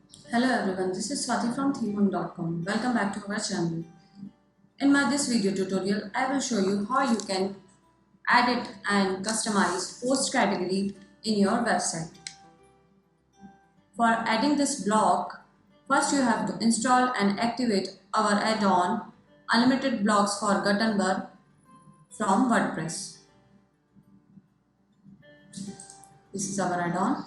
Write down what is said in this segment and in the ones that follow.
Hello everyone, this is Swati from ThemeHunk.com. Welcome back to our channel. In this video tutorial, I will show you how you can edit and customize post category in your website. For adding this block, first you have to install and activate our add-on Unlimited Blocks for Gutenberg from WordPress. This is our add-on.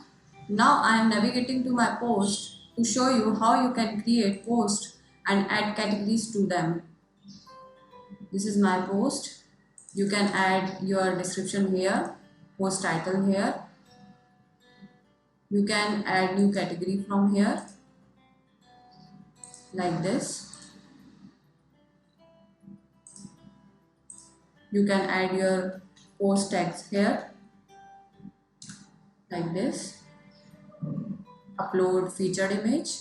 Now I am navigating to my post to show you how you can create posts and add categories to them. This is my post. You can add your description here, post title here. You can add new category from here like this. You can add your post tags here like this. Upload featured image.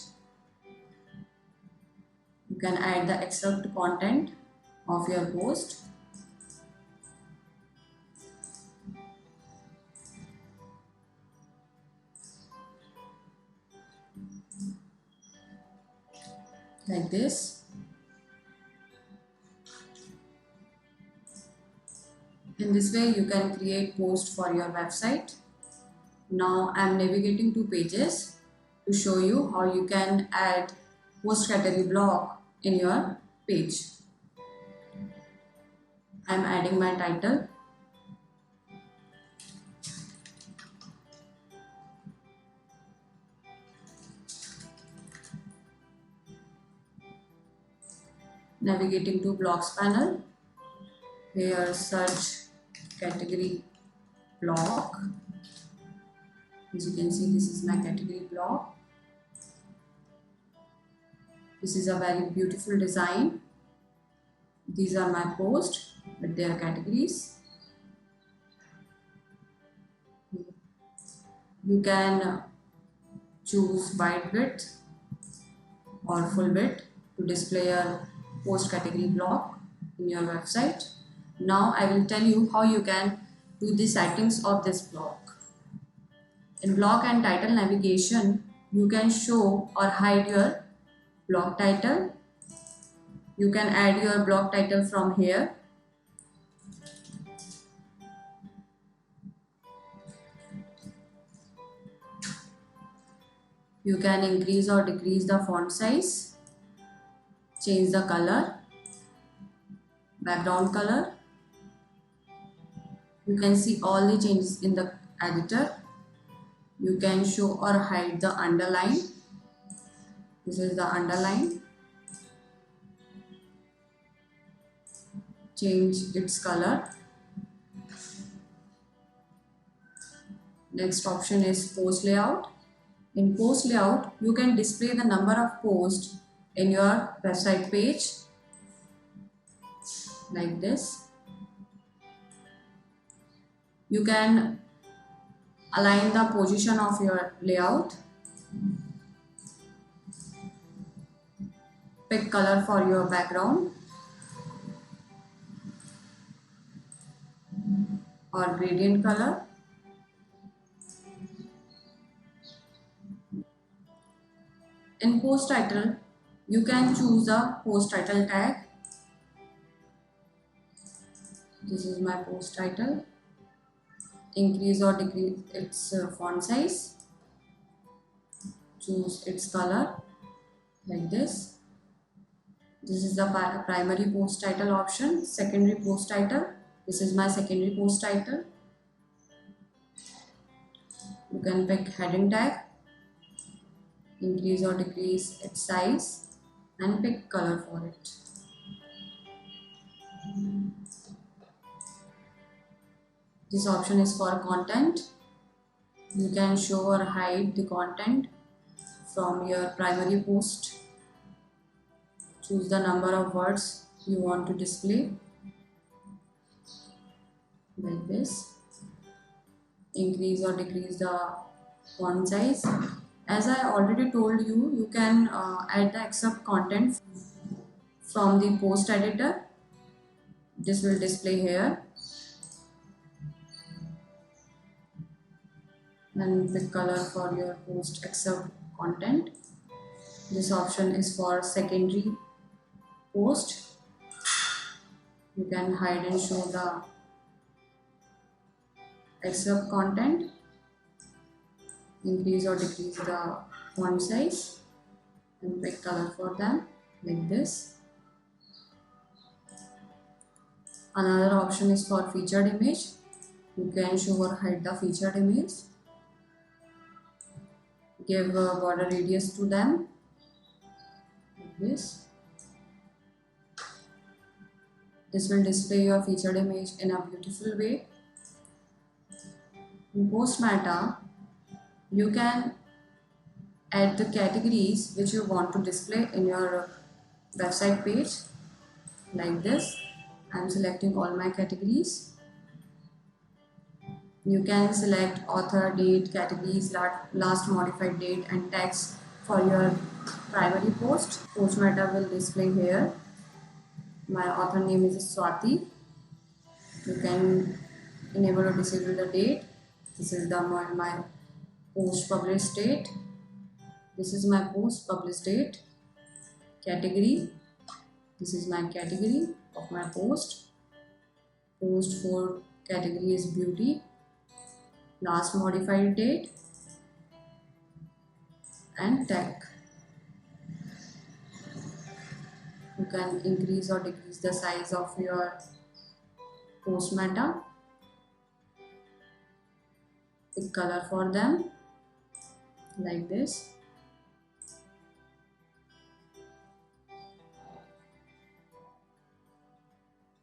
You can add the excerpt content of your post. Like this. In this way you can create post for your website. Now I am navigating to pages to show you how you can add post category block in your page. I am adding my title. Navigating to blocks panel. Here search category block. As you can see, this is my category block. This is a very beautiful design. These are my posts with their categories. You can choose wide width or full width to display your post category block in your website. Now I will tell you how you can do the settings of this block. In block and title navigation, you can show or hide your block title. You can add your block title from here. You can increase or decrease the font size, change the color, background color. You can see all the changes in the editor. You can show or hide the underline. This is the underline. Change its color. Next option is post layout. In post layout, you can display the number of posts in your website page like this. You can align the position of your layout. Pick color for your background or gradient color. In post title, you can choose a post title tag. This is my post title. Increase or decrease its font size. Choose its color like this. This is the primary post title option. Secondary post title. This is my secondary post title. You can pick heading tag. Increase or decrease its size and pick color for it. This option is for content. You can show or hide the content from your primary post. Choose the number of words you want to display like this. Increase or decrease the font size. As I already told you, you can add the excerpt content from the post editor. This will display here. And pick color for your post excerpt content. This option is for secondary post. You can hide and show the excerpt content, increase or decrease the font size, and pick color for them like this. Another option is for featured image. You can show or hide the featured image. Give a border radius to them like this. This will display your featured image in a beautiful way. In post meta, you can add the categories which you want to display in your website page like this. I am selecting all my categories. You can select author, date, categories, last modified date, and text for your primary post. Post meta will display here. My author name is Swati. You can enable or disable the date. This is my post published date. This is my post published date. Category. This is my category of my post. Post for category is beauty. Last modified date and tag. You can increase or decrease the size of your post meta. Pick color for them like this.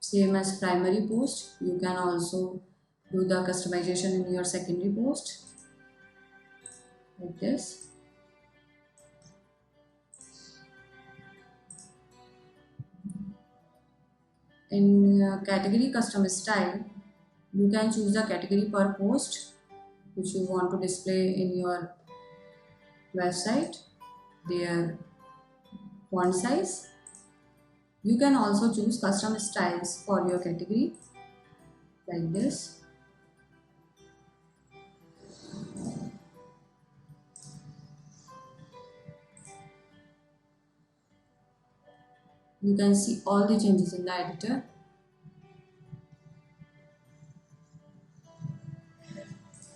Same as primary post, you can also do the customization in your secondary post like this. In category custom style, you can choose the category per post which you want to display in your website, their font size. You can also choose custom styles for your category like this. You can see all the changes in the editor.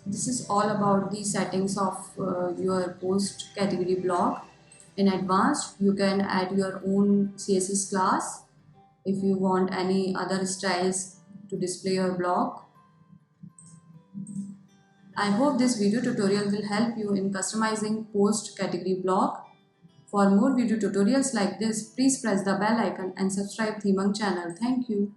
This is all about the settings of your post category blog. In advanced, you can add your own CSS class if you want any other styles to display your blog. I hope this video tutorial will help you in customizing post category blog. For more video tutorials like this, please press the bell icon and subscribe ThemeHunk channel. Thank you.